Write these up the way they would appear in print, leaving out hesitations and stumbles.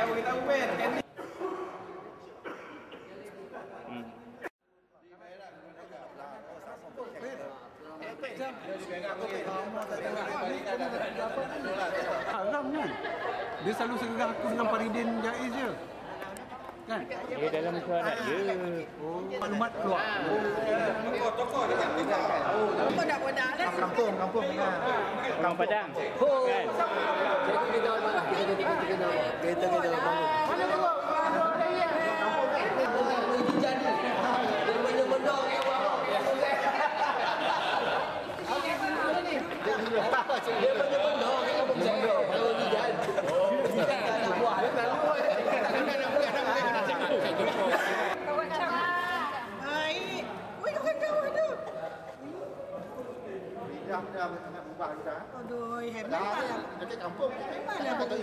Jangan beritahu Ben. Haram kan? Dia selalu serang aku dengan Faridin Jaiz je. Kan? Dia dalam suara dia. Oh, maklumat keluar. Tokoh dekat kita. Budak-budak lah. Kampung. Orang Padang. Kan? Kereta kita bangun. Mana tengok? Dia banyak benda ke bawah. Dia banyak benda ke bawah. Kalau hujan. Tak buat. Baik. Wih, kawan-kawan tu. Dah nak ubah dah. Aduh, hebat lah. Dekat kampung. Mana bapak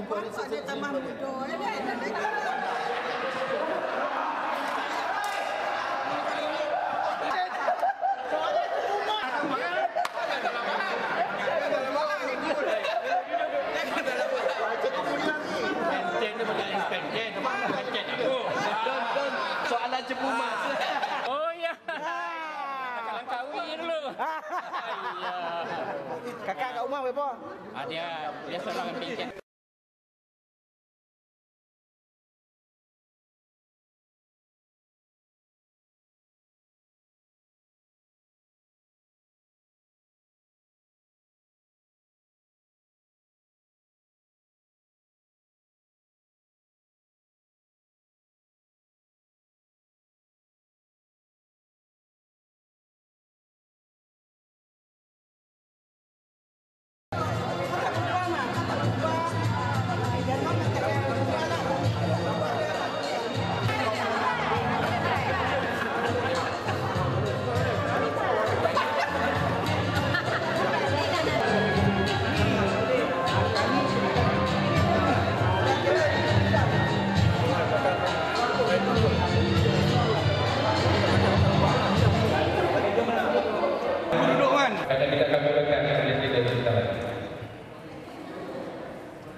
dia tambah muda kan? Soalan cepu mas. Oh ya. Kalau kahwin dulu. Kakak kat rumah berapa? Dia seorang pinjam.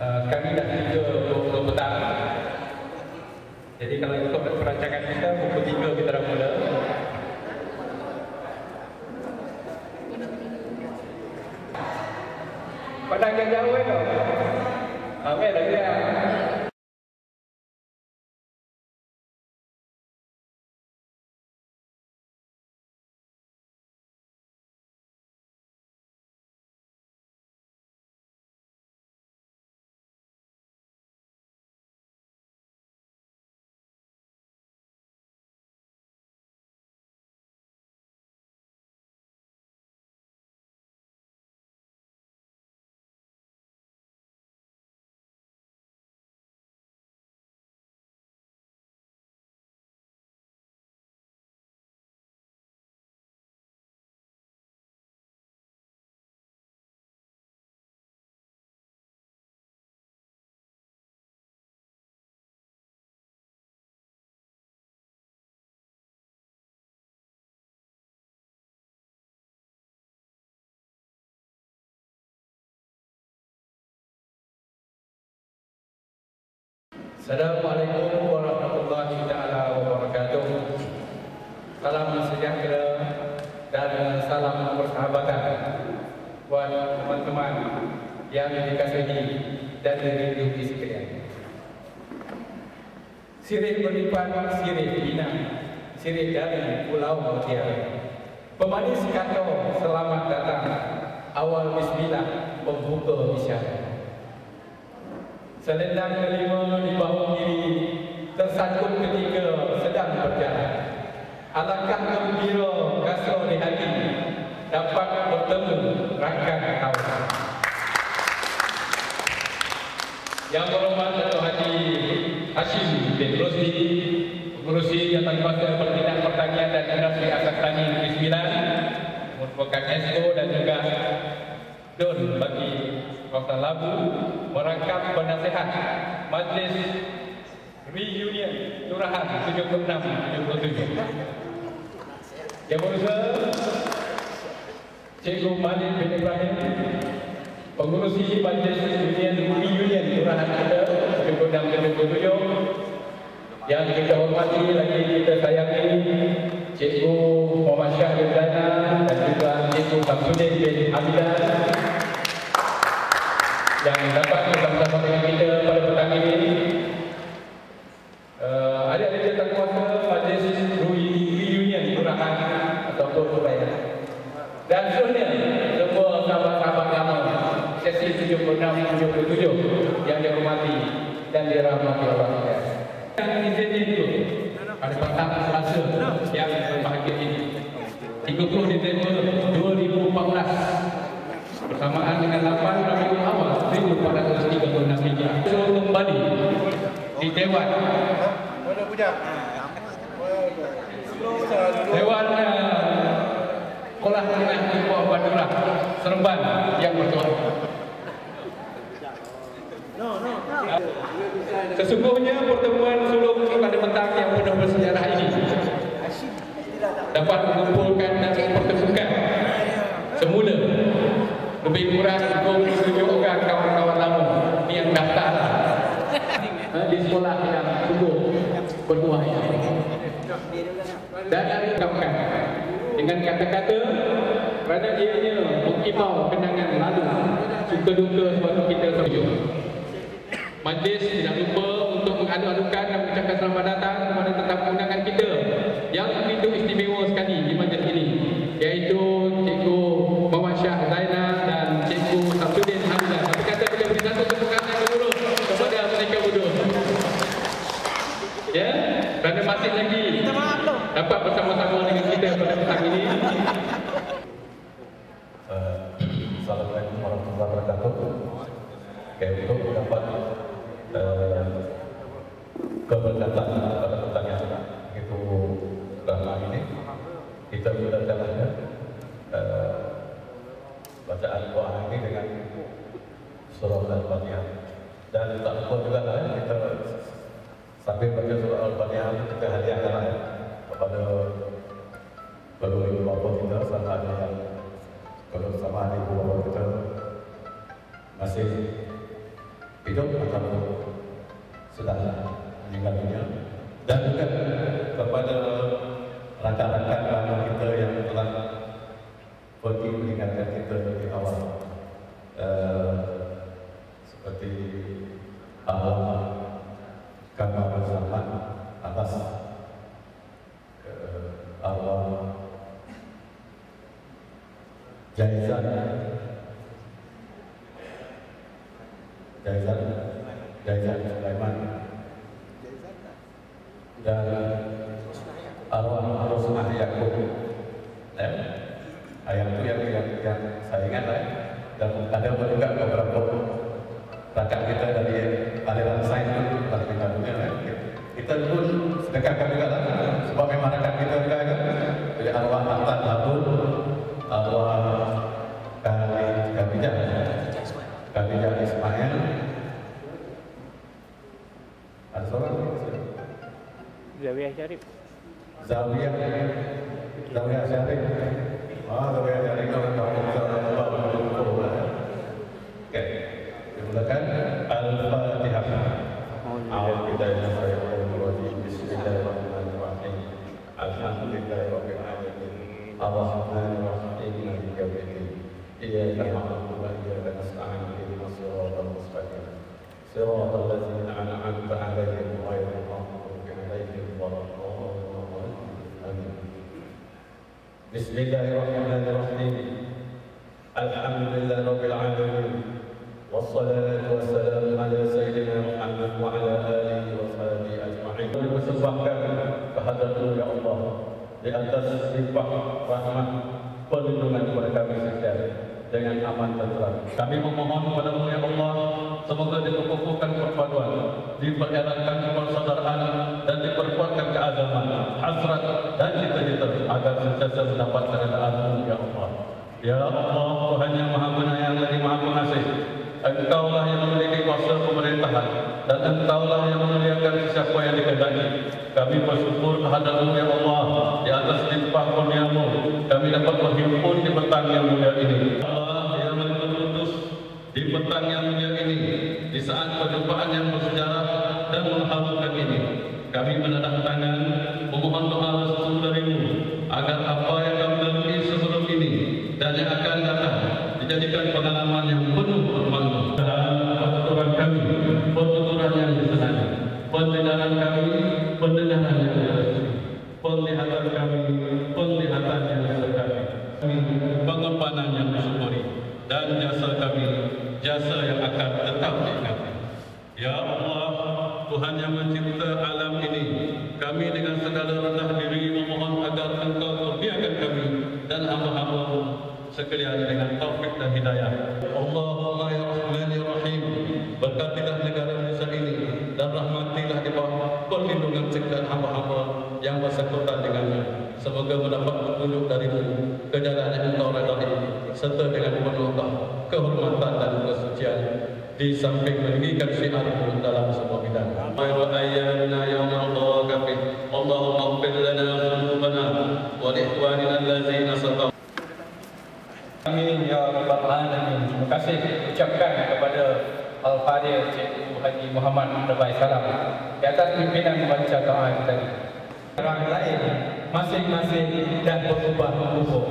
Kami dah 3 petang. Jadi kalau ikut perancangan kita, pukul 3 kita dah mula. Padang yang jauh tu. Amin lagi ya. Assalamualaikum warahmatullahi taala wabarakatuh. Salam sejahtera dan salam persahabatan buat teman-teman yang dikasihi dan diridhoi sekalian. Sirih berlipat, sirih bina, sirih dari Pulau Mutiara. Pemanis kata selamat datang, awal bismillah pembuka bisyara. Selendang kelima di bahu kiri tersangkut ketika sedang berjalan. Alangkah gembira rasa di hati dapat bertemu rakan kawan. Yang berhormat Dato' Haji Hashim bin Rusdi, Pengerusi Jabatan Pertindak Pertanian dan Industri Asas Tani Negeri Sembilan, merupakan Esko dan juga Don bagi Kota Labu, merangkap penasihat Majlis Reunion Lurahan 76-77. Yang berusaha Cikgu Malik bin Ibrahim, Pengurusi Majlis Reunion Lurahan 76-77, yang kita hormati lagi kita sayangi Cikgu Muhammad Syahir Zaina dan juga Cikgu Samsudin bin Hamidah yang dapat bersama-sama dengan kita pada petang ini. Adik-adik jawatan kuasa majlis reunion Kelurahan ataupun Ubaya. Dan seterusnya semua sahabat-sahabat lama sesi 76-77 yang dihormati dan dirahmati Allah sekalian. Yang izin itu pada petang Selasa yang berbahagia ini 30 Disember 2014 bersamaan dengan 8 Rabiul Awal 1436 Hijrah kembali di Dewan Sekolah Menengah di Bawah Bandurah Seremban yang bertuah. Sesungguhnya pertemuan sulung pada petang yang penuh bersejarah ini dapat mengumpulkan dan mempertemukan semula lebih kurang 27 orang kawan-kawan lama yang daftar di sekolah yang sungguh bertuah ini. Dan diungkapkan dengan kata-kata kerana ianya mengkibau kenangan lalu suka-duka sebab kita setuju. Majlis tidak lupa untuk mengadu-adukan dan mengucapkan selamat datang kepada tetamu undangan kita yang begitu istimewa sekali di majlis ini, iaitu Cikgu Muhammad Syahir Zaina dan Cikgu Samsudin Hamidah. Tapi kata kita beri satu tepuk tangan dulu kepada mereka berdua. Ya, kerana masih lagi dapat bersama-sama dengan kita pada petang ini. Assalamualaikum warahmatullahi wabarakatuh. Untuk mendapat keberkatan pada petang yang begitu lama ini, kita mulakan bacaan doa ini dengan surah Al-Fatihah. Dan tak lupa juga kita sambil baca surah Al-Fatihah kita hadiahkan kepada kedua ibu bapa kita sama ada yang bersama ibu bapa kita masih hidup atau sudah meninggal dunia, dan juga kepada rakan-rakan lama kita yang telah pergi meninggalkan kita di awal, seperti Kamal Zaman atas Jaizan Sulaiman dan arwah Rosmah Yakub. Ayat itu yang saya ingat dan ada juga beberapa rakan kita dari aliran sains itu pada kita dunia kita pun sedekahkan juga sebab memang rakan kita juga dari arwah Mantan Harun, arwah Khadijah Ismail, ada seorang Zawiyah Syarif. Zawiyah Syarif. Zawiyah Syarif Oke, dimulakan Al-Fatihah. Bismillahirrahmanirrahim. Alhamdulillahirabbil alamin. Ar-Rahmanir-Rahim. Maliki yaumiddin. Iyyaka na'budu wa iyyaka nasta'in. Ihdinas siratal mustaqim. Siratal ladzina an'amta 'alaihim ghairil maghdubi 'alaihim waladdallin. Amin. Bismillahirrahmanirrahim. Alhamdulillahirabbil alamin. Wassalatu wassalamu ala sayyidina Muhammad wa ala alihi wa sahbihi ajma'in. Dipersembahkan kehadiratmu ya Allah di atas limpah rahmat perlindungan kepada kami sekalian dengan aman dan tenteram. Kami memohon kepadamu ya Allah, semoga dikukuhkan perpaduan, dipereratkan persaudaraan dan diperkuatkan keazaman, hasrat dan cita-cita agar sentiasa mendapat keridaan-Mu ya Allah. Ya Allah, Tuhan yang Maha Penyayang lagi Maha Pengasih, Engkaulah yang memiliki kuasa pemerintahan dan Engkaulah yang memuliakan siapa yang dikehendaki. Kami bersyukur kehadirat-Mu ya Allah, di atas limpah kurnia-Mu kami dapat berhimpun di petang yang mulia ini. Allah yang menuntut di petang yang mulia ini, di saat perjumpaan yang bersejarah dan mengharukan ini, kami menadah tangan memohon doa restu darimu agar apa yang kami lalui sebelum ini dan yang akan datang dijadikan pengalaman yang penuh bermakna. Pertuturan kami, pertuturan yang disenangi, pendengaran kami, pendengaran yang direstui, penglihatan kami, penglihatan yang disertai, pengorbanan yang disyukuri, dan jasa kami, jasa yang akan tetap diingati. Ya Allah, Tuhan yang mencipta alam ini, kami dengan segala rendah diri memohon agar Engkau kurniakan kami dan hamba-hamba-Mu sekalian dengan taufik dan hidayah. Allahumma ya Rahman ya Rahim, berkatilah negara Indonesia ini dan rahmatilah di bawah perlindungan sekalian hamba-hamba yang bersekutan dengannya. Semoga mendapat petunjuk darimu ke jalan yang Engkau redai serta dengan penuh kehormatan dan kesucian di samping meninggikan syiarmu dalam semua bidang. Khairu ayyamina yaumal tawaqafi. Allahumma ighfir lana dhunubana wa li ikhwanina allazina sabaquna. Amin ya rabbal alamin. Terima kasih ucapkan kepada Al-Fadhil Cikgu Haji Muhammad Rabai Salam di atas pimpinan membaca doa tadi. Orang lain masing-masing dan berubah-ubah.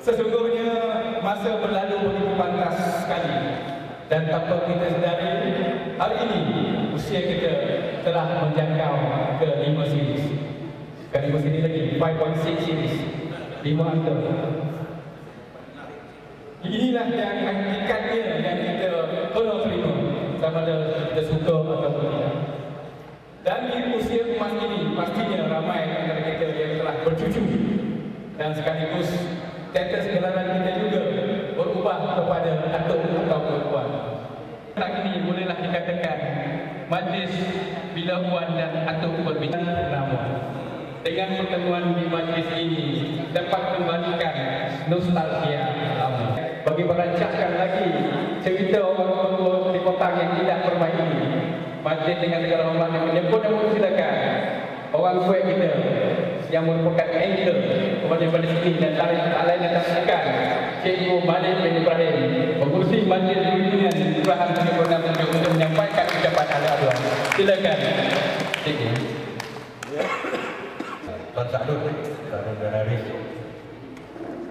Sesungguhnya masa berlalu begitu pantas sekali dan tanpa kita sedari, hari ini usia kita telah menjangkau ke 5 series. Ke 5 series lagi, 5.6 series, 5 angka. Inilah yang hakikatnya yang kita perlu terima, sama ada kita suka ataupun tidak. Dan di usia emas ini, pastinya ramai antara kita yang telah bercucu dan sekaligus tetes gelaran kita juga berubah kepada atuk atau perempuan. Saat ini bolehlah dikatakan majlis bila puan dan atuk berbicara nama. Dengan pertemuan di majlis ini dapat kembalikan nostalgia lama. Bagi merancangkan lagi cerita orang tua di kota yang tidak bermain ini, majlis dengan segala hormat yang menyebut dan mempersilakan orang tua kita yang merupakan anchor kepada sini dan tak lain dan tak bukan Cikgu Malik bin Ibrahim, pengurusi Majlis Union Kelurahan Bukit Bernam untuk menyampaikan ucapan ala-ala. Silakan Cikgu. Tuan Sadun Haris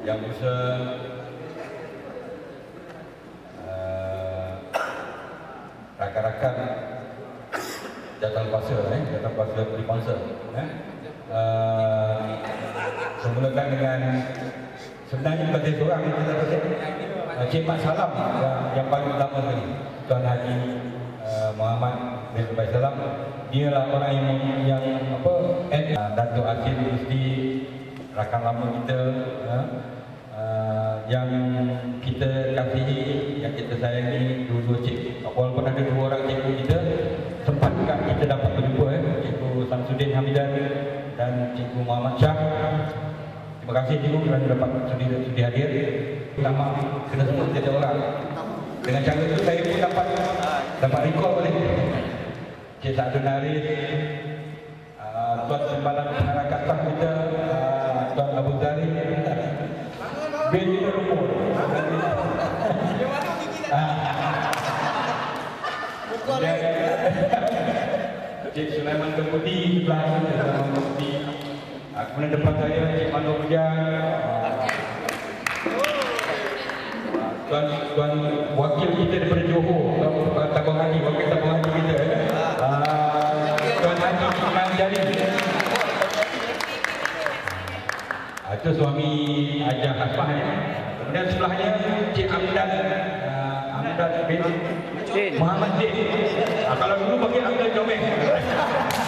yang bisa rakan-rakan jawatan kuasa jawatan kuasa di konsel memulakan dengan sebenarnya pada seorang Cik Mat Salam yang paling utama tadi, Tuan Haji Muhammad bin Rabai Salam. Dia lah orang yang Datuk Asil Mesti, rakan lama kita yang kita kasihi, yang kita sayangi, dua-dua cik. Walaupun ada dua orang cikgu kita, sempat juga kita dapat berjumpa Cikgu Samsudin Hamidan dan Cikgu Muhammad Syah. Terima kasih cikgu kerana dapat sudi hadir. Pertama kena sebut tiada orang. Dengan cara itu saya pun dapat recall boleh. Cik Sadun Haris, Tuan Sembalan Pengarakatan kita, Tuan Abu Zari bin Rumur, Cik Sulaiman Kebudi sebelah sini, Sulaiman Kebudi. Kemudian depan saya Cik Manu Hujan, Tuan wakil kita daripada Johor, Tabung Haji, wakil Tabung Haji kita, Tuan Haji Iman Jari. Itu suami Ajah Hasmah. Kemudian sebelahnya Cik Amdan bin Muhammad Din. Kalau dulu panggil Amdan Jomeng.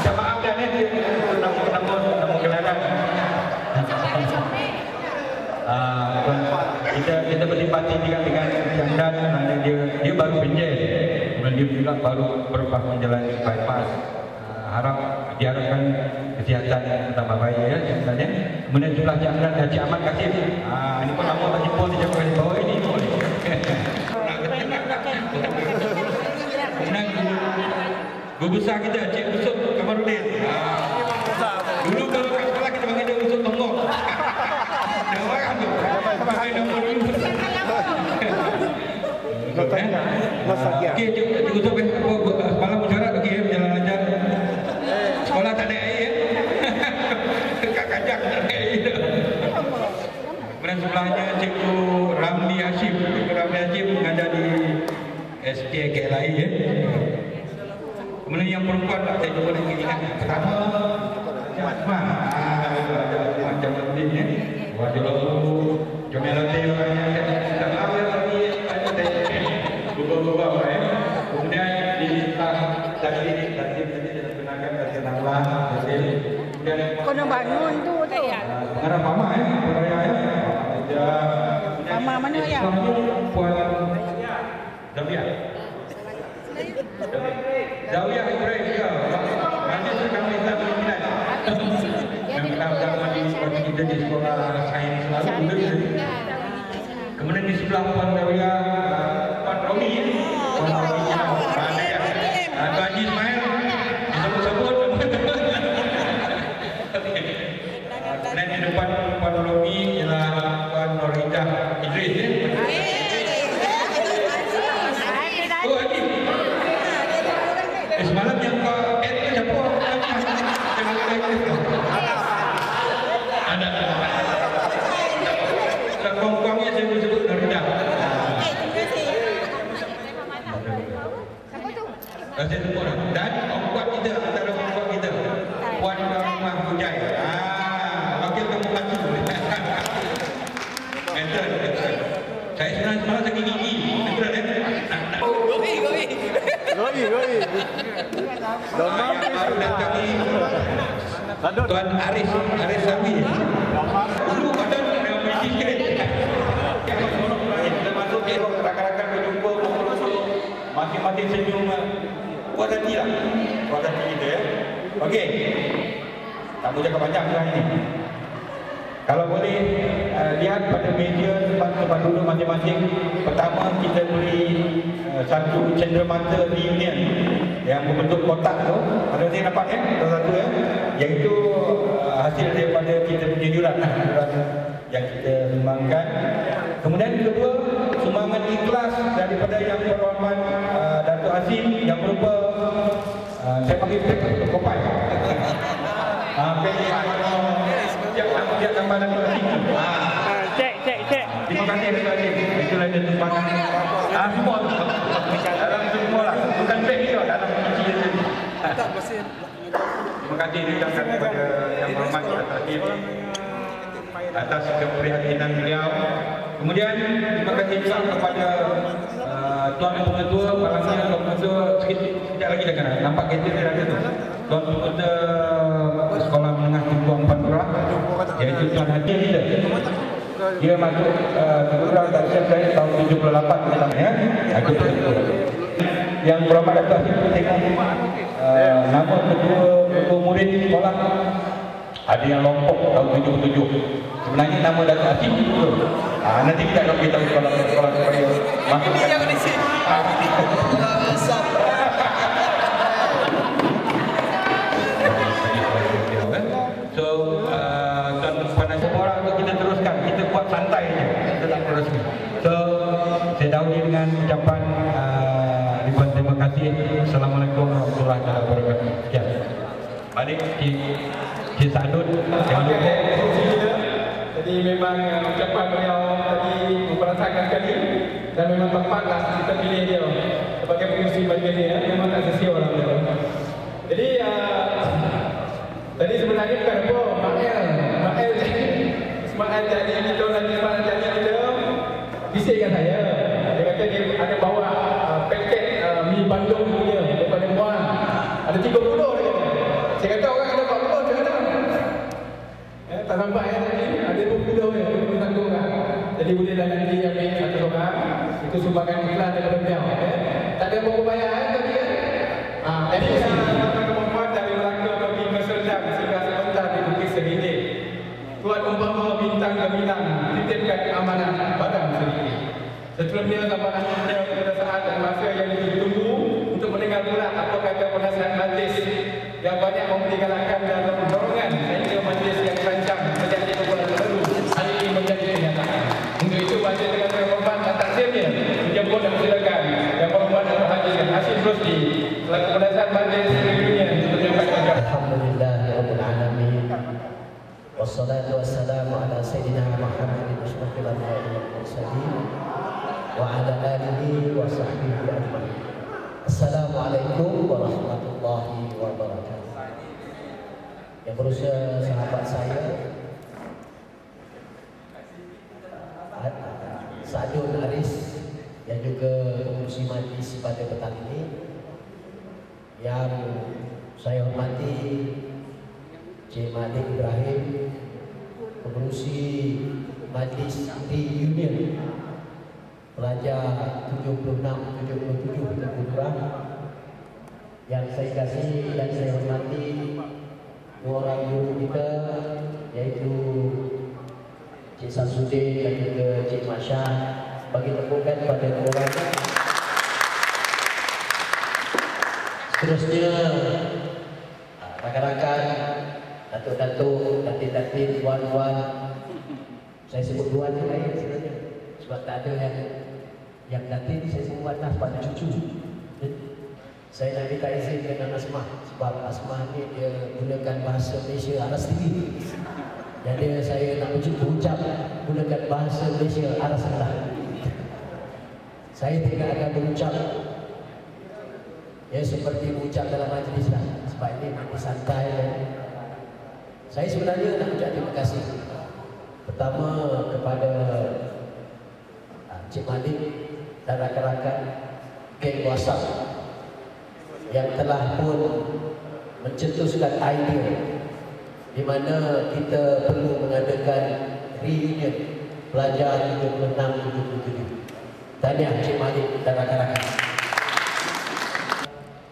Jamaah Amdan nama gelaran. Kita bersimpati dengan Amdan, dia baru penjel. Kemudian dia juga baru berubah menjalani bypass. Diharapkan kesihatan tambah baik ya sebenarnya. Kemudian sebelah Jamran Haji Ahmad Kasim. Ini pun lama tak jumpa di Jamran di bawah ini. Kemudian guru besar kita Cik Usut Kamarudin. Dulu kalau kat sekolah kita panggil dia Usut Tonggok. Dia orang tu. Pakai nama dulu. Okey, Cik Usut malam musyarat bagi berjalan lancar. sebelahnya Cikgu Ramli Hashim. Cikgu Ramli Hashim mengajar di SK KLI ya. Kemudian yang perempuan tak saya cuba lagi ingat. Pertama Asma. Macam Udin ya. Waduh, Jomelati orangnya tak tahu lagi ada berubah-ubah ya. Kemudian di tadi digunakan kata nama hasil. Kena bangun tu. Pengarah Mama ya, Raya ya. Mama mana ya? Puan Zawiyah. Zawiyah Ibrahim juga. Masih kami tak berminat. Yang pertama di kita di sekolah sains selalu juga. Kemudian di sebelah Puan Zawiyah, Puan Romi. Puan Romi Tuan Haji Ismail disebut-sebut. Dan di depan Puan Romi ialah Puan Noridah Idris ya. Oh Haji. Semalam yang kau add tu siapa? Ada. Kongkongnya saya sebut Noridah. Saya sebut dan kuat kita antara kuat kita. Puan Rumah Hujai. Wakil kamu maju. Betul. Saya sebenarnya semalam sakit gigi. Betul kan? Goi. Domam Tuan Aris Sami. Dulu ada yang sikit. Kita masuk ke rakan-rakan berjumpa masing-masing senyum. Puas hati lah. Puas hati kita ya. Okey. Tak boleh cakap panjang sekarang ini. Kalau boleh lihat pada meja tempat duduk masing-masing. Pertama kita beri satu cenderamata reunion yang berbentuk kotak tu. Ada yang dapat ya? Satu ya. Iaitu hasil daripada kita punya jurat yang kita sumbangkan. Kemudian kedua, sumbangan ikhlas daripada yang berhormat Datuk Hasim yang berupa saya panggil kopai. Dia tambah lagi. Cek. Terima kasih sekali. Itulah dia sumbangan. Semua. Dalam semua lah. Bukan beg dia dalam kunci dia. Terima kasih diucapkan kepada yang berhormat Datuk Hasim atas keprihatinan beliau. Kemudian terima kasih juga kepada Tuan Pengetua, barangnya Tuan Pengetua sekejap lagi dah kan. Nampak kereta dia ada tu. Tuan Pengetua Sekolah Menengah Tumpuan Pantura, iaitu Tuan Haji kita. Dia masuk Pantura tak siap saya tahun 78 misalnya. Aku Pengetua. Yang berhormat Datuk Hasim tengok nama ketua murid sekolah. Ada yang lompok tahun 77. Sebenarnya nama Datuk Hasim betul. Nanti kita akan beritahu sekolah supaya masukkan. Yang di sini. So, tuan-tuan semua orang untuk kita teruskan. Kita buat santai je. Kita tak teruskan. So, saya dahului dengan ucapan ribuan terima kasih. Assalamualaikum warahmatullahi wabarakatuh. Sekian. Balik Cik Sadun. Jangan lupa. Jadi memang ucapan beliau tadi memperasakan sekali dan memang tepatlah kita pilih dia sebagai pengurusi bagian dia. Memang tak sia-sia orang dia. Jadi tadi sebenarnya bukan apa Ismail jadi kita lagi Ismail jadi kita bisikkan saya. Dia kata dia ada bawa paket mi Bandung punya daripada Muan. Ada 30 dia kata. Saya kata orang ada 40 macam mana? Tak nampak ya tadi ada 20 ya, 21 orang. Jadi bolehlah nanti ambil satu orang. Itu sumbangan ikhlas daripada beliau. Tak ada apa-apa bayar tadi ya. Jadi tuan-tuan dari Melaka pergi ke Serdang sehingga sebentar di Bukit Segini. Tuan umpama bintang gemilang titipkan amanah badan sendiri. Seterusnya amanahnya pada saat dan masa yang ditunggu untuk mendengar pula apa kata penasihat majlis yang banyak mempergalakkan dalam dorongan sehingga majlis yang terancam menjadi beberapa lalu hari ini menjadi kenyataan. Untuk itu majlis dengan terhormat dan takdirnya menjemput dan silakan yang berhormat dan Haji Hasim Rusdi selaku penasihat majlis reunion untuk menyampaikan. Alhamdulillahirabbil alamin. Wassalatu wassalamu ala sayyidina Muhammadin asyrafil anbiya'i wal mursalin wa ala alihi wa sahbihi ajma'in. Assalamualaikum warahmatullahi wabarakatuh. Yang berusia sahabat saya Sadun Aris yang juga pengurusi majlis pada petang ini, yang saya hormati Cik Malik Ibrahim, pengurusi majlis reunion pelajar 76-77 Tengku Durang, yang saya kasih dan saya hormati dua orang guru kita, yaitu Cik Samsudin dan juga Cik Masya. Bagi tepukan pada dua orang. Seterusnya rakan-rakan, datuk-datuk, datin-datin, tuan-tuan. Saya sebut tuan je lain sebenarnya, sebab tak ada yang datin, saya sebut atas pada cucu. Saya nak minta izin dengan Asmah, sebab Asmah ni dia gunakan bahasa Malaysia aras tinggi. Jadi saya nak berucap gunakan bahasa Malaysia aras rendah. Saya tidak akan berucap seperti berucap dalam majlis lah, sebab ini majlis santai. Saya sebenarnya nak ucap terima kasih pertama kepada Cik Malik dan rakan-rakan geng WhatsApp yang telah pun mencetuskan idea di mana kita perlu mengadakan reunion pelajar 76-77. Tahniah Cik Malik dan rakan-rakan,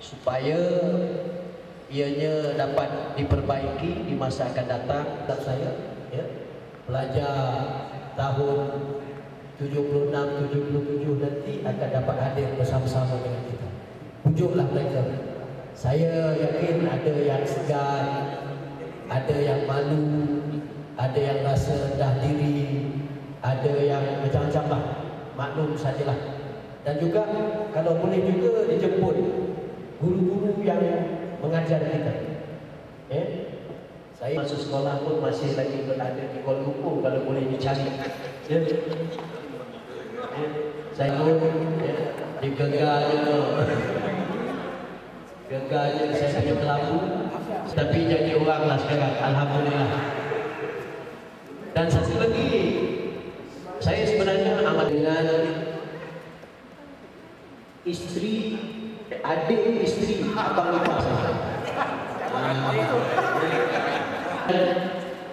supaya ianya dapat diperbaiki di masa akan datang. Dan saya pelajar tahun 76-77 nanti akan dapat hadir bersama-sama dengan kita. Pujuklah mereka. Saya yakin ada yang segan, ada yang malu, ada yang rasa rendah diri, ada yang macam-macam lah. Maklum sajalah. Dan juga kalau boleh juga dijemput guru-guru yang mengajar kita. Saya masuk sekolah pun masih lagi berada di Kuala Lumpur, kalau boleh dicari. Saya pun di Geganya saya punya pelaku, tapi jadi orang lah sekarang, alhamdulillah. Dan satu lagi, saya sebenarnya amat dengan isteri, adik isteri abang ipar saya.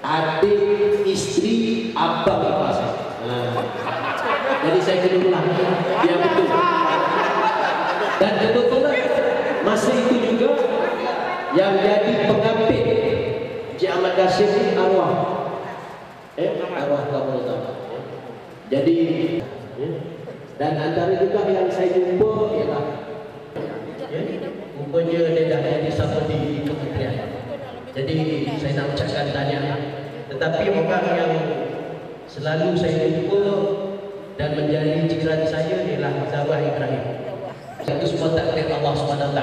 Adik isteri abang ipar saya. Jadi saya kena ulang, dia betul. Dan kebetulan masa itu juga yang jadi pengampit Cik Ahmad Kasim ni arwah kamu utama. Jadi dan antara juga yang saya jumpa ialah rupanya dia dah jadi siapa di kementerian. Jadi saya nak ucapkan tahniah. Tetapi orang yang selalu saya jumpa dan menjadi jiran saya ialah Zarah Ibrahim. Itu semua takdir Allah SWT.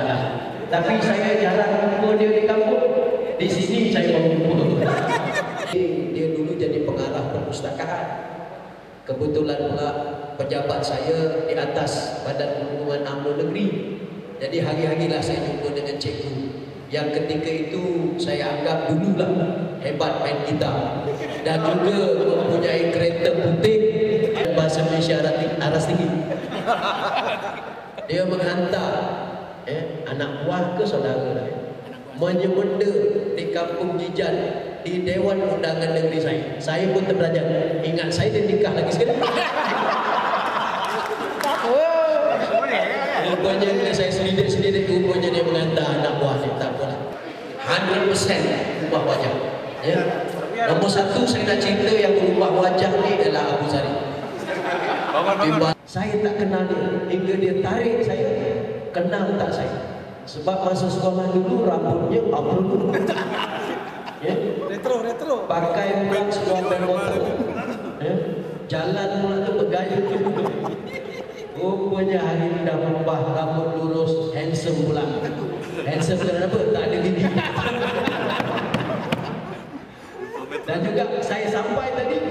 Tapi saya jarang jumpa dia di kampung. Di sini saya menjumpa. Dia dulu jadi pengarah perpustakaan. Kebetulan pula pejabat saya di atas Badan Perhubungan UMNO Negeri. Jadi hari-harilah saya jumpa dengan cikgu, yang ketika itu saya anggap dululah hebat main gitar dan juga mempunyai kereta putih bahasa Malaysia aras tinggi. Dia menghantar anak buah ke saudara menyemenda di Kampung Jijan di Dewan Undangan Negeri saya. Saya pun terbelajar. Ingat saya dia nikah lagi sekali. Rupanya bila saya selidik-selidik, rupanya dia menghantar anak buah dia. Tak apalah, 100% ubah wajah. Nombor satu saya nak cerita yang berubah wajah ni adalah Abu Zari. Saya tak kenal dia, hingga dia tarik saya, kenal tak saya. Sebab masa sekolah dulu rambutnya abang. Retro. Pakai pula sebuah motor. Jalan pula tu bergaya. Rupanya hari ini dah berubah, rambut lurus, handsome pula. Handsome kenapa? Tak ada gigi. Dan juga sampai tadi,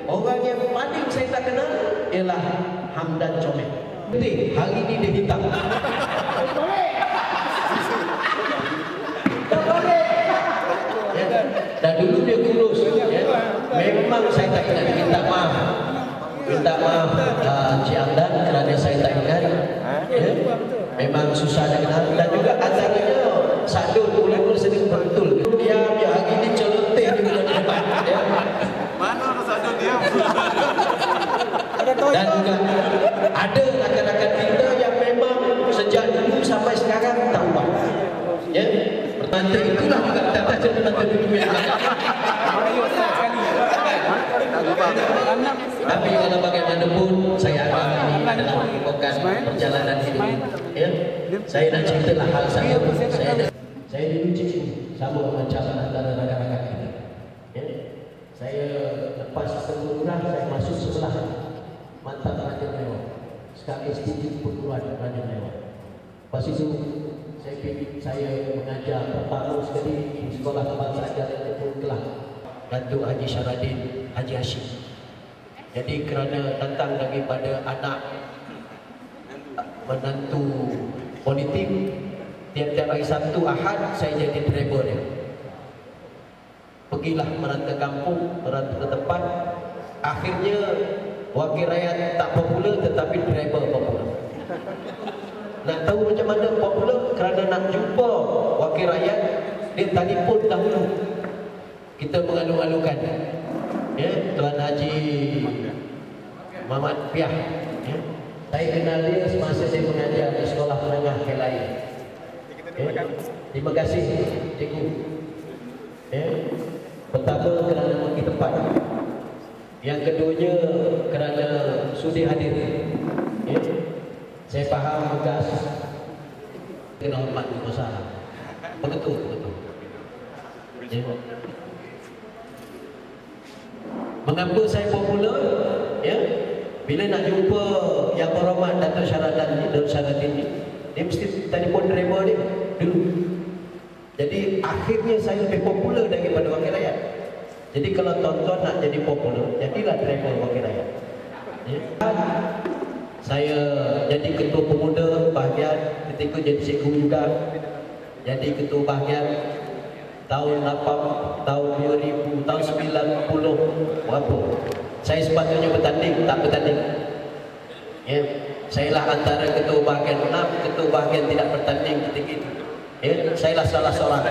orang yang paling saya tak kenal ialah Hamdan Comel. Jadi hari ini dia hitam. Dan dulu dia kurus. Memang saya tak kenal. Minta maaf Cik Hamdan kerana saya tak ingat. Memang susah nak kenal. Dan juga antaranya Sadul pun sering betul. Dia hari ini celoteh di dalam debat. Mana Sadul dia? Dan juga ada rakan-rakan kita yang memang sejak dulu sampai sekarang tak buat. Ya, nanti itulah juga tak jadi nanti dulu yang tapi kalau bagaimanapun saya akan ini adalah merupakan perjalanan hidup. Ya, saya nak ceritalah hal saya dulu cici sama macam antara rakan-rakan kita. Ya, saya lepas keguruan saya masuk sebelah mantan Raja Mewah. Sekarang Institut Perguruan Raja Mewah. Lepas itu saya mengajar pertama sekali di sekolah kebangsaan Jalan Tepung Kelang. Datuk Haji Syaradin Haji Hashim. Jadi kerana datang daripada anak menantu politik, tiap-tiap hari Sabtu Ahad saya jadi driver dia. Pergilah merantau kampung, merantau ke tempat. Akhirnya wakil rakyat tak popular tetapi driver popular. Nak tahu macam mana popular? Kerana nak jumpa wakil rakyat, dia telefon dahulu. Kita mengalu-alukan. Ya, Tuan Haji Muhammad Piah. Ya. Saya kenal dia semasa saya mengajar di sekolah menengah Kelai. Ya. Terima kasih cikgu. Ya. Pertama kerana bagi tempat. Yang keduanya kerana sudi hadir. Ya. Saya faham tugas kena hormat masalah. Betul. Ya. Mengapa saya popular? Ya, bila nak jumpa yang berhormat Datuk Syaradin ni, dia mesti telefon driver dia dulu. Jadi akhirnya saya lebih popular daripada wakil rakyat. Jadi kalau tuan-tuan nak jadi popular, jadilah driver wakil rakyat. Ya. Saya jadi ketua pemuda bahagian ketika jadi cikgu juga. Jadi ketua bahagian tahun 2000, tahun 90 berapa. Saya sepatutnya bertanding, tak bertanding. Ya, saya lah antara ketua bahagian 6, ketua bahagian tidak bertanding ketika itu. Ya, saya lah salah seorang.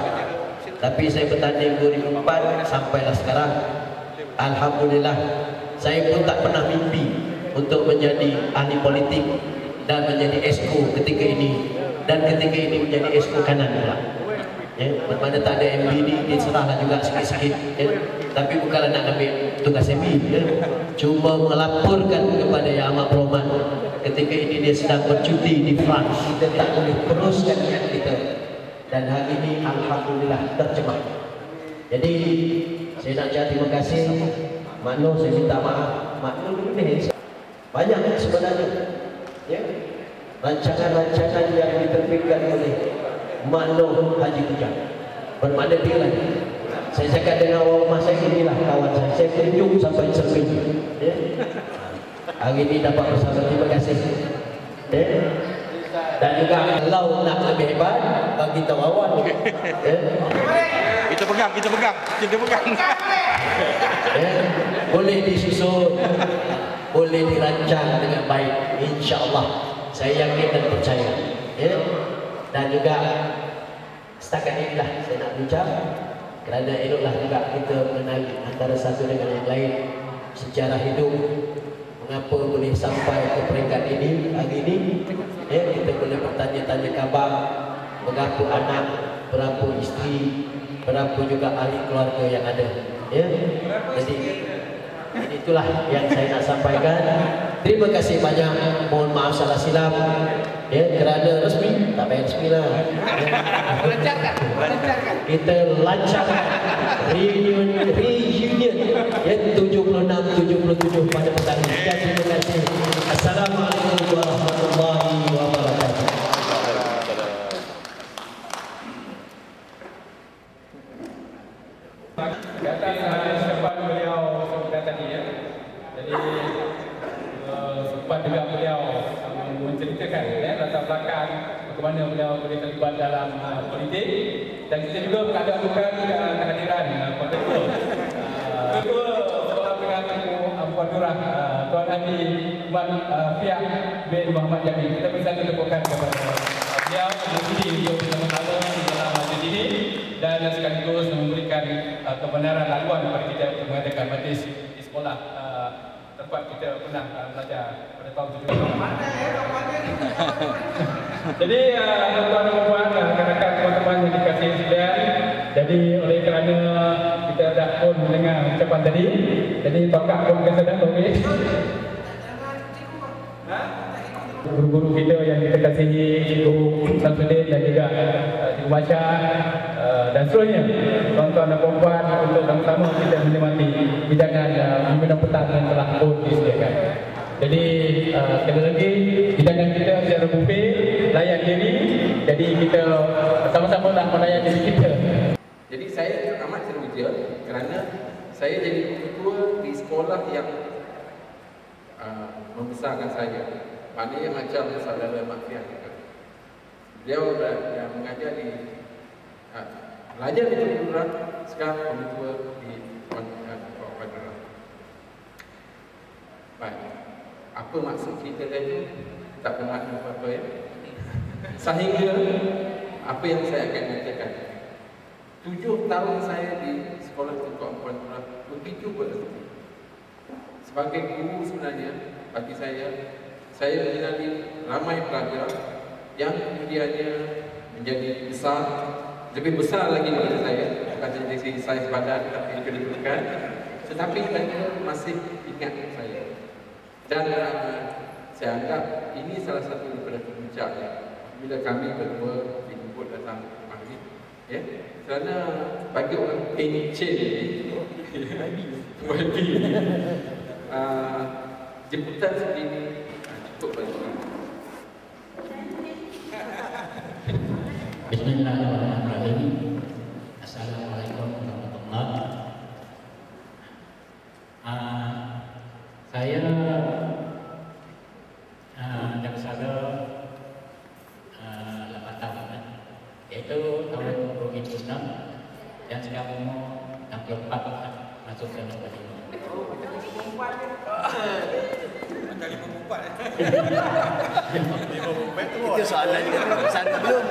Tapi saya bertanding 2004 sampailah sekarang. Alhamdulillah, saya pun tak pernah mimpi untuk menjadi ahli politik dan menjadi esko ketika ini. Dan ketika ini menjadi esko kanan pula. Ya, bermana tak ada MB ni, dia serahlah juga sikit-sikit. Ya. Tapi bukanlah nak ambil tugas MB. Ya. Cuma melaporkan kepada Yang Amat Berhormat ketika ini dia sedang bercuti di France. Kita tak boleh teruskan niat kita. Dan hari ini Alhamdulillah terjemah. Jadi saya nak ucap terima kasih. Makno saya minta maaf. Makno ni banyak sebenarnya. Ya. Rancangan-rancangan yang diterbitkan oleh Makno Haji Kujang. Bermakna dia lah. Saya cakap dengan orang rumah saya, inilah kawan saya. Saya tunjuk sampai cermin. Ya. Hari ini dapat bersama. Terima kasih. Ya. Dan juga kalau nak lebih hebat, bagi tahu awal. Ya. Kita pegang. Ya. Boleh disusun, boleh dirancang dengan baik. InsyaAllah. Saya yakin dan percaya. Ya. Dan juga setakat inilah saya nak bincang kerana eloklah juga kita mengenali antara satu dengan yang lain sejarah hidup, mengapa boleh sampai ke peringkat ini hari ini. Ya, kita boleh bertanya-tanya khabar, berapa anak, berapa isteri, berapa juga ahli keluarga yang ada. Ya, jadi itulah yang saya nak sampaikan. Terima kasih banyak. Mohon maaf salah silap. Ya, kerana resmi, tak payah resmi lah. Lancarkan. Kita lancarkan reunion ya 76-77 pada petang ini. Terima kasih. Assalamualaikum warahmatullahi wabarakatuh. Kata sahaja sempat beliau belakang bagaimana beliau boleh terlibat dalam politik, dan kita juga mengadakan kehadiran Ketua Sekolah Menengah Tinggi Puan Nurah, Tuan Haji Mat Fiah bin Muhammad Jamil. Kita bersama tepukan kepada beliau menjadi beliau bersama-sama di dalam majlis ini dan sekaligus memberikan kebenaran laluan kepada kita untuk mengadakan majlis di sekolah tempat kita pernah belajar pada tahun 70. Jadi tuan-tuan dan puan, rakan-rakan teman-teman yang dikasihi sekalian, jadi oleh kerana kita dah pun mendengar ucapan tadi, jadi tongkat pun kita dah boleh. Guru-guru kita yang kita kasihi, Cikgu Samsudin dan juga Cikgu Basha dan seterusnya, tuan-tuan dan puan, untuk sama-sama kita menikmati hidangan minum petang yang telah pun disediakan. Jadi sekali lagi hidangan kita secara buffet, layan diri, jadi kita sama-sama lah melayan diri kita. Jadi saya amat teruja kerana saya jadi ketua di sekolah yang membesarkan saya. Maknanya macam saudara Mafian. Beliau yang mengajar di belajar di Puan Nurah, sekarang ketua di Puan Nurah. Baik. Apa maksud cerita tadi? Tak pernah apa-apa ya. Sehingga apa yang saya akan katakan, 7 tahun saya di sekolah Tunku Puan Nurah begitu berarti. Sebagai guru sebenarnya bagi saya mengenali ramai pelajar yang kemudiannya menjadi besar, lebih besar lagi daripada saya, bukan saja dari segi saiz badan tapi kedudukan, tetapi mereka masih ingat saya. Dan saya anggap ini salah satu daripada puncak bila kami berdua dijemput datang maghrib, ya, kerana bagi orang pencen ini jemputan seperti ini cukup bagi. Bismillahirrahmanirrahim. Assalamualaikum warahmatullahi wabarakatuh. Saya dah bersara 8 tahun, iaitu tahun 2006 dan sekarang umur 64 masuk ke 65. Itu soalan pesan belum.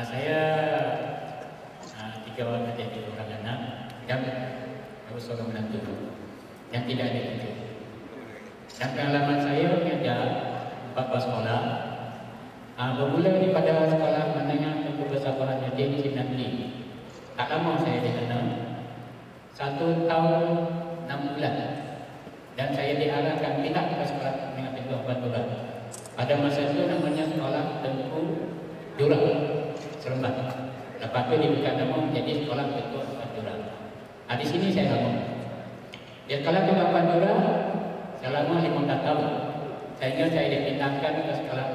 Saya 3 orang adik, 2 orang anak dan seorang menantu yang tidak ada cucu. Dan pengalaman saya mengajar 14 sekolah. Bermula daripada sekolah menengah Tengku Persabaran Yadin Sinatli. Tak lama saya dikenal, 1 tahun 6 bulan, dan saya diarahkan pindah ke sekolah menengah Tengku Puan Nurah. Pada masa itu namanya sekolah Tengku Jurang Seremban. Lepas itu diberikan nama menjadi sekolah Tengku Puan Nurah. Di sini saya lama. Di sekolah Tengku Puan Nurah selama 15 tahun. Sehingga saya dipindahkan ke sekolah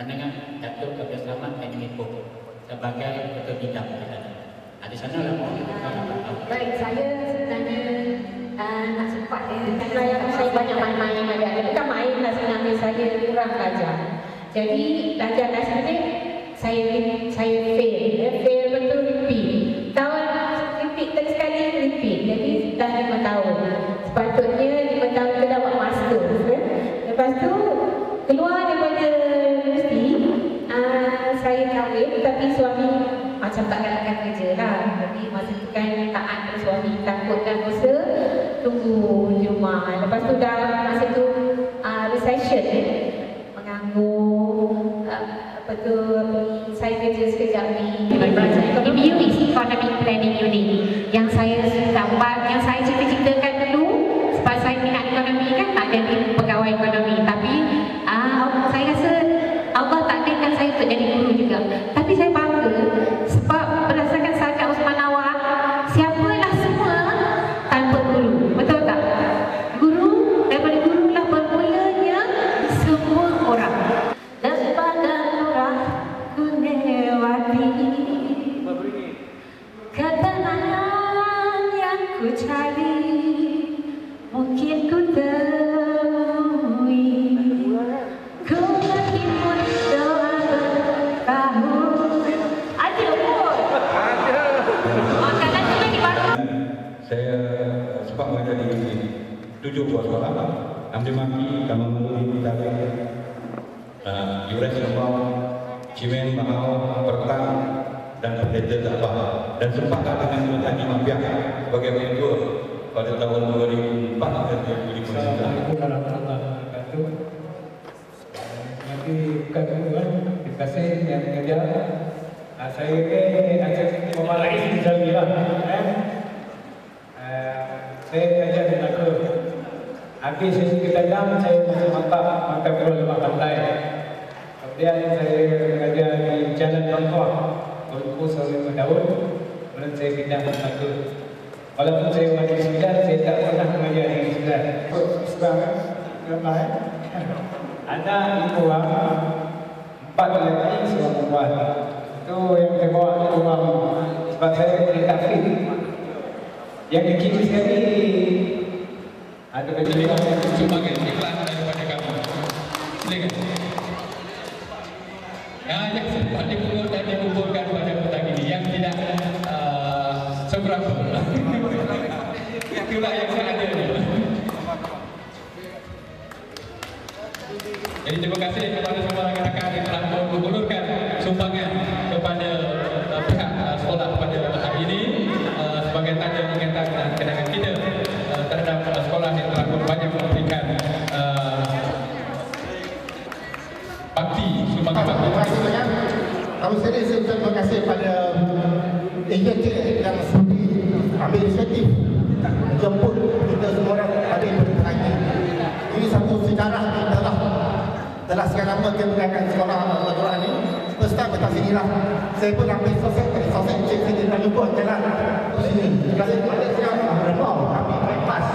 menengah Datuk Abdul Samad Haji sebagai ketua bidang di sana. Di sana lama. Baik, saya sebenarnya nak sempat saya banyak main-main ada. Bukan main lah sebenarnya, saya kurang belajar. Jadi belajar nasional saya fail betul, repeat. Tahun repeat sekali repeat. Jadi dah 5 tahun. Sepatutnya 5 tahun kita dapat master. Lepas tu keluar daripada universiti, saya kahwin, tapi suami macam tak akan kerja lah. Jadi masa tu kan taat pada suami, takutkan dosa, tunggu di rumah. Lepas tu dah masa tu recession, menganggur, apa tu, saya kerja sekejap di BUIS, Economic Planning Unit, yang saya gambar, yang saya cerita-ceritakan dulu. Sebab saya minat ekonomi kan, tak jadi pegawai ekonomi, tapi saya rasa Allah takdirkan saya untuk jadi guru juga. Tapi saya bangga sebab berdasarkan Sahaja Osman Awar, siapalah semua tanpa guru. Betul tak? Guru, daripada gurulah bermulanya semua orang. Daripada Nurah Kunewati, ketenangan yang ku cari, mungkin ku temukan ketua sekolah, Amdi Maki, Kamamanu, Mitari, Yures Lembau, Cimen, Mahau, Pertang, dan Pendeta Zabah. Dan sepakat dengan Menteri Mabiak sebagai ketua pada tahun 2004 dan 2009. Assalamualaikum warahmatullahi wabarakatuh. Nanti bukan tuan, terima kasih yang mengajar. Saya ini Aceh Muhammad Rais di Jamila. Saya mengajar di Melaka. Habis kita jam saya masih mantap Pulau Lembah Pantai. Kemudian saya mengajar di Jalan Bangkok, Walaupun selama 5 tahun. Kemudian saya pindah ke Melaka. Walaupun saya mengajar di Sembilan, saya tak pernah mengajar di Sembilan. Sebab anak ibu bapa 4 lelaki seorang perempuan. Itu yang saya bawa ke rumah sebab saya boleh takfir. Yang di kiri sekali ada kejadian yang Sumbangan iklan daripada kamu. Silakan. Yang sempat dipungut dan dikumpulkan pada petang ini yang tidak seberapa. Itulah yang saya ada ni. Jadi terima kasih kepada semua rakan-rakan yang telah menghulurkan sumbangan kepada pihak sekolah pada hari ini sebagai tanda ingatan dan kenangan kita terhadap sekolah yang telah banyak memberikan bakti sumbangan bakti. Kami sendiri saya terima kasih pada agensi yang sudi ambil inisiatif jemput kita semua orang pada petang ini. Ini satu sejarah telah sekian lama kita menggunakan sekolah Al-Quran ini. First time datang sini lah. Saya pun ambil sosial cek sini dan lupa jalan ke sini. Kalau pada siang renau kami bypass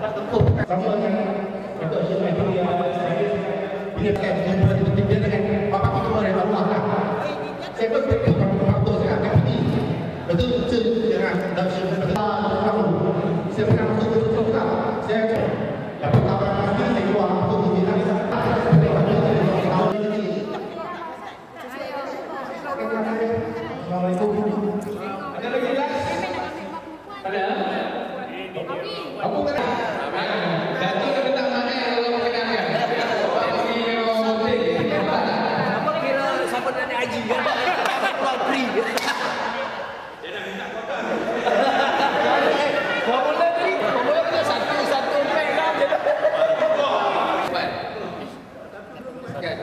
tak tempuh sama dengan Datuk Syed Mahyudin bila kita bertiga dengan Bapak Ketua dari Allah lah. Saya pun berkata waktu saya akan pergi betul dengan Datuk Syed Mahyudin. Saya pernah masuk ke sekolah. Saya dapat kabar lagi saya keluar untuk dibilang Assalamualaikum. Ada lagi tak? Ada? Aku kena. Datuk dah minta maaf kalau mengenalkan. Apa kira siapa nak naik haji kan? Keluar free. Dia dah minta kotak. Kau boleh free. Kau boleh satu pack lah je. Baik. Okey.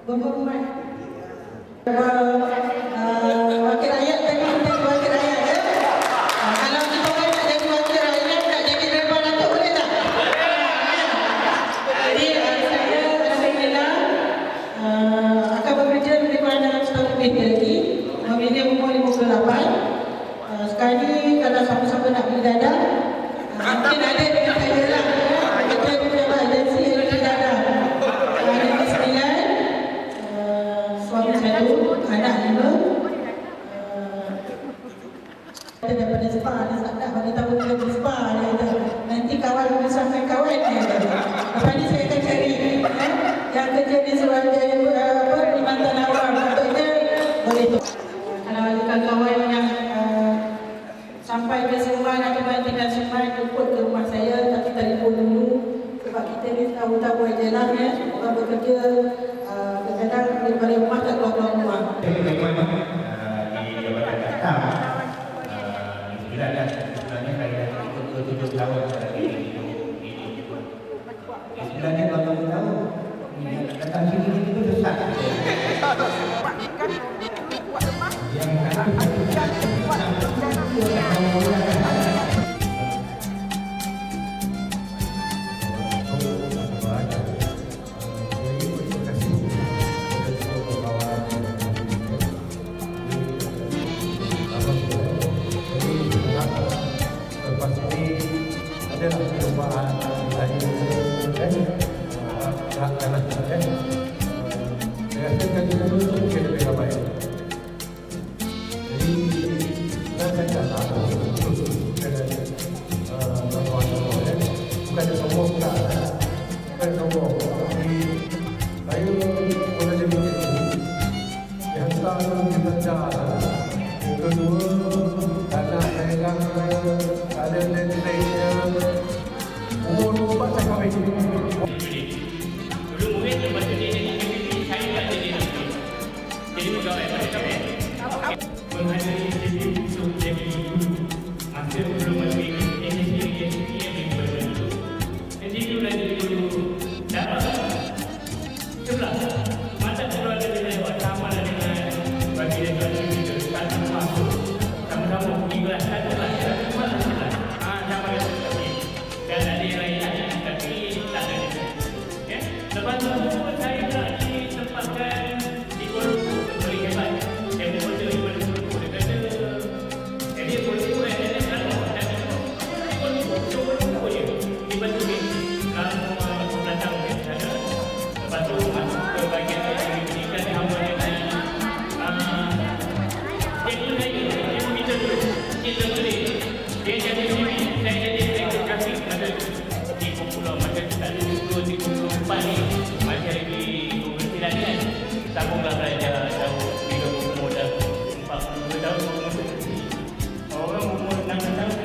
Berhormat wakil rakyat tadi kita wakil rakyat ya. Kalau kita orang nak jadi wakil rakyat, nak jadi Dewan Datuk boleh tak? Jadi saya alhamdulillah akan bekerja lebih kurang setahun lebih lagi. Ini umur 58. Sekarang ni kalau siapa-siapa nak beli dadah, mungkin ada dengan saya lah. Kita beberapa agensi yang beli dadah. Negeri Sembilan, suami 1, anak 5. Kita daripada spa, dia tak nak bagi tahu kita di spa. Dia kata, nanti kawan bersama kawan dia kata. Lepas ni saya akan cari yang kerja di Suruhanjaya di Mantan Awam. Maksudnya boleh tu. Kalau ada kawan yang sampai ke Semban atau tinggal Semban, jemput ke rumah saya, tapi telefon dulu. Sebab kita ni tahu-tahu aja lah ya. Orang bekerja kadang-kadang daripada rumah tak keluar rumah. Di Jabatan Datang sebenarnya saya ikut 7 tahun sebenarnya kalau tahu datang sini itu besar Saya selalu disedar. Yang kedua, tanah daerah ada lain-lainnya. Umur 24 saya kahwin. Dulu mungkin lepas tu dia jadi saya tak jadi nanti. Jadi pegawai pada kami. Menghadiri jadi untuk jadi guru. Masa belum masuk yang berbeza. Jadi dulu lagi guru dapat 11. Mata keluar dari lewat sama dengan bagi dia tuan kita satu masuk. Sama-sama pergi kelas satu kelas. Mana kelas? Sama dengan dan ada yang lain lagi tapi tak ada. Ya. Lepas tu saya nak ditempatkan di Kuala Lumpur beri hebat. Yang betul daripada Kuala Lumpur dia kata jadi Kuala Lumpur ada kalau dan Kuala Lumpur je dibantu kalau datang ke sana. Lepas tu masuk ke bahagian pendidikan hamba dengan jadi saya minta dulu kita boleh dia jadi sini saya jadi grafik ada di Pulau macam kita ada 2024 ni masih lagi 20 kan sambunglah belajar jauh bila umur dah 40 tahun orang umur 6 tahun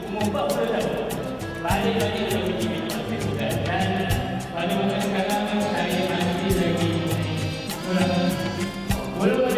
umur 40 tahun balik-balik ke uji dan pada masa sekarang saya masih lagi kurang walaupun